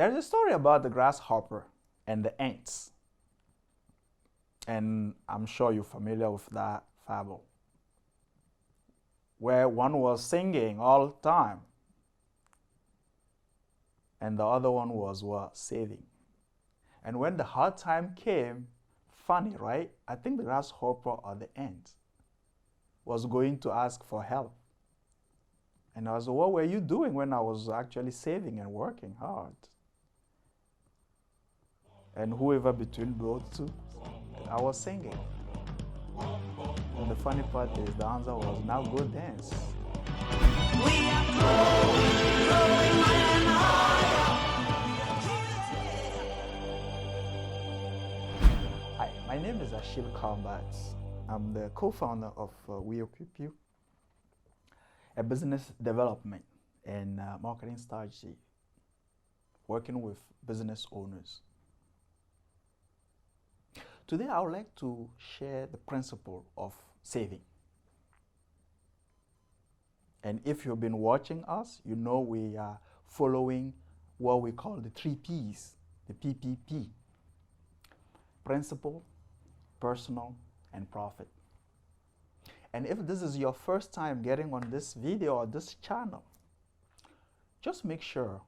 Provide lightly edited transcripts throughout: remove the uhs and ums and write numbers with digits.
There's a story about the grasshopper and the ants. And I'm sure you're familiar with that fable, where one was singing all the time and the other one was saving. And when the hard time came, funny, right? I think the grasshopper or the ant was going to ask for help. And I was, what were you doing when I was actually saving and working hard? And whoever between those two, I was singing. And the funny part is the answer was, now go dance. We are growing higher and higher. Hi, my name is Ashil Kambat. I'm the co-founder of wEquipu, a business development and marketing strategy, working with business owners. Today, I would like to share the principle of saving. And if you've been watching us, you know we are following what we call the 3 Ps, the PPP. Principle, personal, and profit. And if this is your first time getting on this video or this channel, just make sure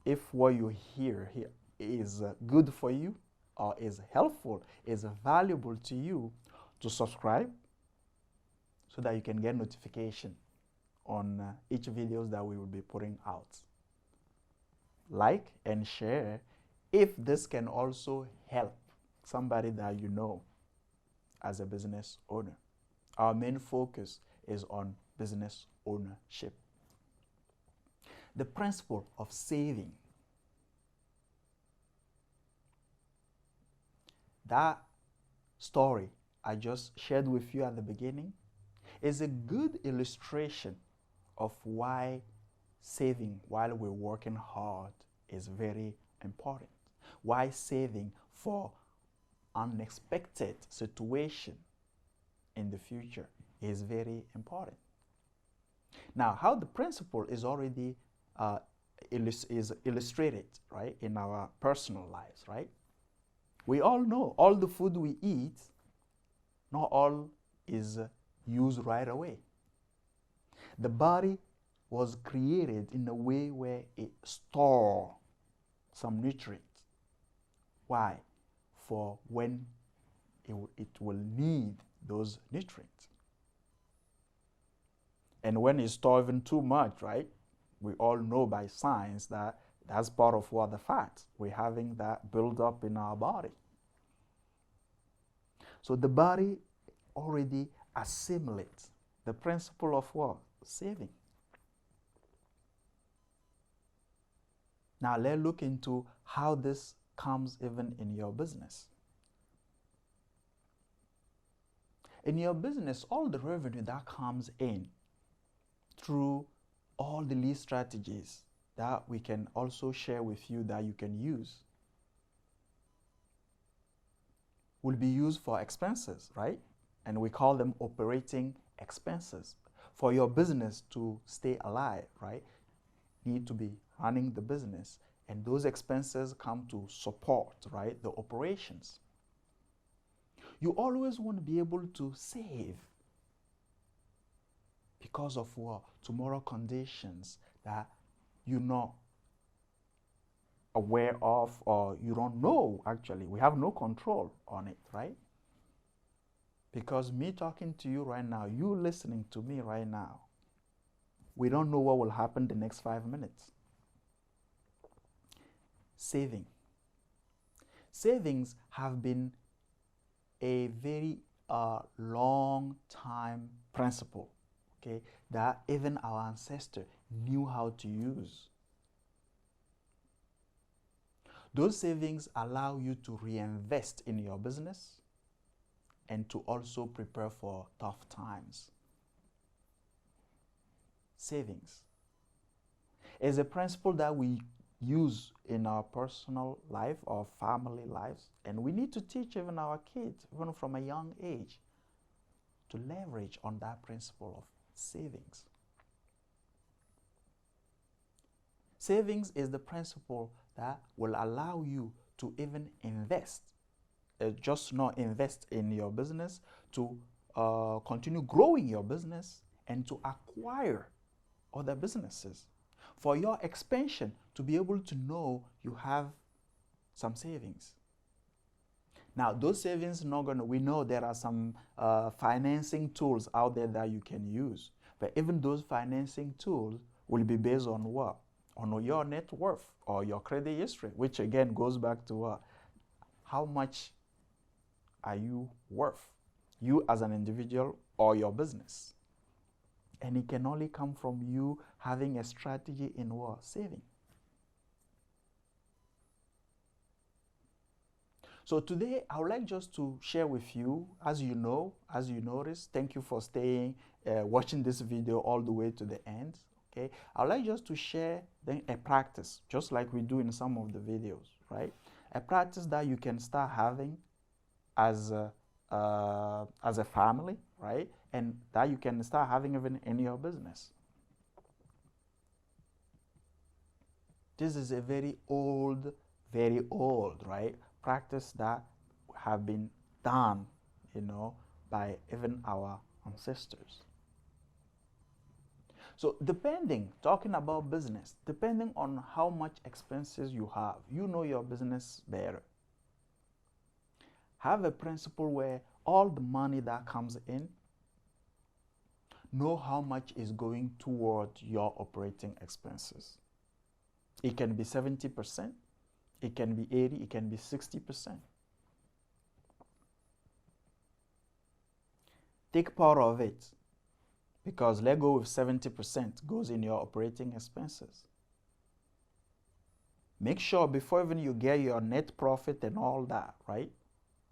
if what you hear here is good for you, or is helpful, is valuable to you, to subscribe so that you can get notification on each videos that we will be putting out. Like and share if this can also help somebody that you know as a business owner. Our main focus is on business ownership. The principle of saving. That story I just shared with you at the beginning is a good illustration of why saving while we're working hard is very important. Why saving for unexpected situation in the future is very important. Now, how the principle is already illustrated, right, in our personal lives, right? We all know all the food we eat, not all is used right away. The body was created in a way where it stores some nutrients. Why? For when it will need those nutrients. And when it's stored even too much, right? We all know by science that that's part of what the fat. We're having that build up in our body. So the body already assimilates the principle of what? Saving. Now let's look into how this comes even in your business. In your business, all the revenue that comes in through all the lead strategies that we can also share with you that you can use will be used for expenses, right? And we call them operating expenses. For your business to stay alive, right? You need to be running the business, and those expenses come to support, right, the operations. You always want to be able to save because of what? Tomorrow conditions that you're not aware of, or you don't know. Actually, we have no control on it, right? Because me talking to you right now, you listening to me right now, we don't know what will happen the next 5 minutes. Saving. Savings have been a very long time principle, okay, that even our ancestors knew how to use. Those savings allow you to reinvest in your business and to also prepare for tough times. Savings is a principle that we use in our personal life or family lives, and we need to teach even our kids, even from a young age, to leverage on that principle of savings. Savings is the principle that will allow you to even invest, just not invest in your business, to continue growing your business and to acquire other businesses. For your expansion, to be able to know you have some savings. Now, those savings not gonna, we know there are some financing tools out there that you can use, but even those financing tools will be based on what? On your net worth or your credit history, which again goes back to how much are you worth, you as an individual or your business. And it can only come from you having a strategy in what? Saving. So today, I would like just to share with you, as you know, as you notice, thank you for staying, watching this video all the way to the end. Okay, I would like just to share then a practice, just like we do in some of the videos, right? A practice that you can start having as a family, right? And that you can start having even in your business. This is a very old, right? Practice that have been done, by even our ancestors. So talking about business, depending on how much expenses you have, you know your business better. Have a principle where all the money that comes in, know how much is going toward your operating expenses. It can be 70%, it can be 80%, it can be 60%. Take part of it, because let go with 70% goes in your operating expenses. Make sure before even you get your net profit and all that, right,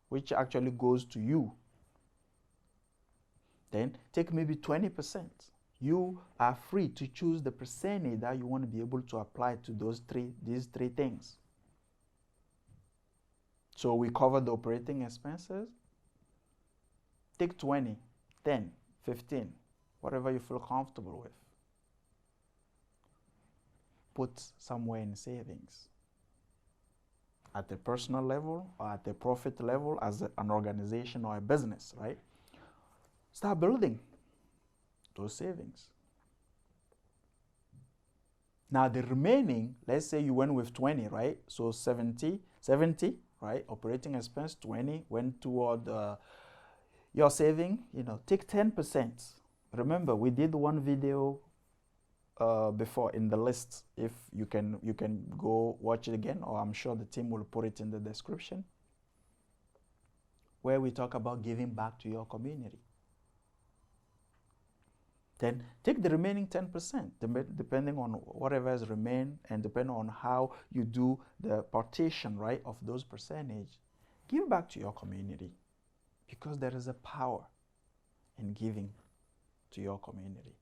which actually goes to you, then take maybe 20%. You are free to choose the percentage that you want to be able to apply to these three things. So we covered the operating expenses. Take 20, 10, 15, whatever you feel comfortable with. Put somewhere in savings. At the personal level or at the profit level as an organization or a business, right? Start building those savings. Now the remaining, let's say you went with 20, right? So 70, right? Operating expense, 20 went toward your saving, take 10%. Remember, we did one video before in the list. If you can go watch it again, or I'm sure the team will put it in the description, where we talk about giving back to your community. Then take the remaining 10%, depending on whatever has remained and depending on how you do the partition, right, of those percentage. Give back to your community, because there is a power in giving to your community.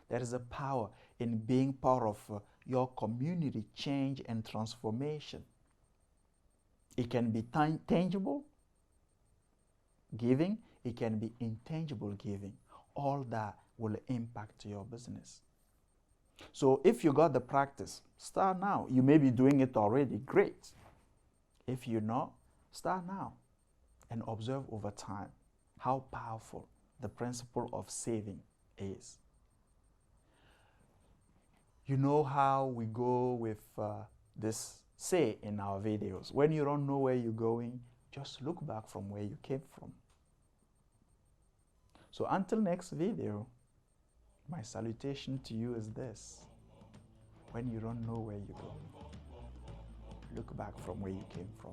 There is a power in being part of your community change and transformation. It can be tangible giving, it can be intangible giving. All that will impact your business. So if you got the practice, start now. You may be doing it already, great. If you're not, start now and observe over time how powerful the principle of saving is. You know how we go with this say in our videos. When you don't know where you're going, just look back from where you came from. So until next video, my salutation to you is this: when you don't know where you're going, look back from where you came from.